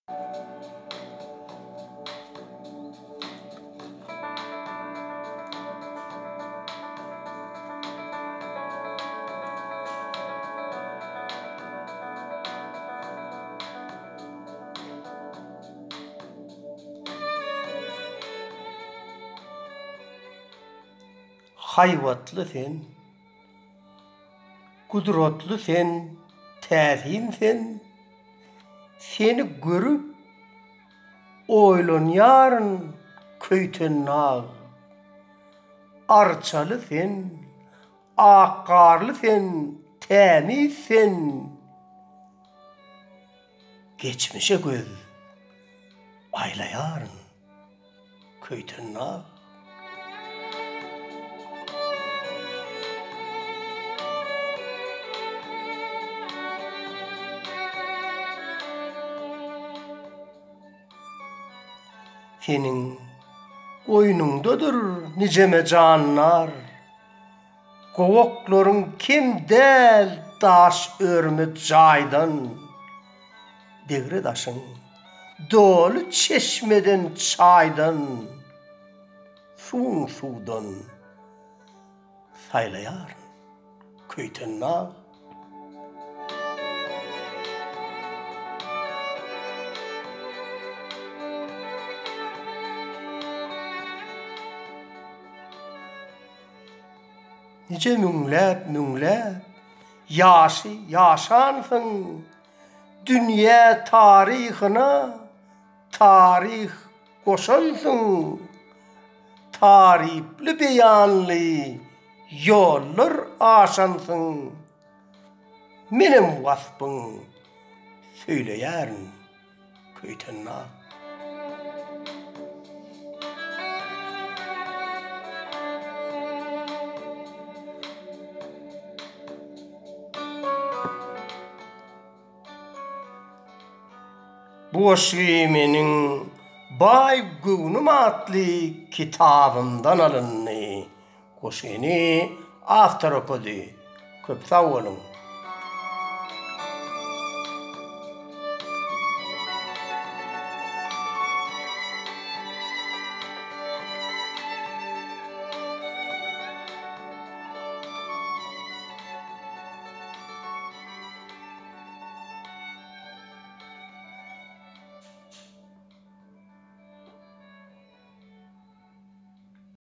Hayvatlı sen, kudratlı sen, täsin sen, seni görüp oýlanýaryn köýtennaň. Arçaly sen, akkarly sen, tämiz sen, geçmişe göz aýlaýaryn köýtennaň. Senin oýnundadyr niceme janlar, gowaklaryň kim däl daş örmek jaýdan, degre daşyň dolu çeşmeden çaýdan, suwdan saýlaýaryn köýtennaň. Nice müňläp ýaşansyň dünýä taryhyna, taryh goşansyň, taripli beýanly ýollar aşansyň, menem wasbyň söýleýärin köýtennaň. Bu meniň Baý Göwnüm atly kitabymdan alyndy. Goşyny awtor okudy. Köp sag bolun.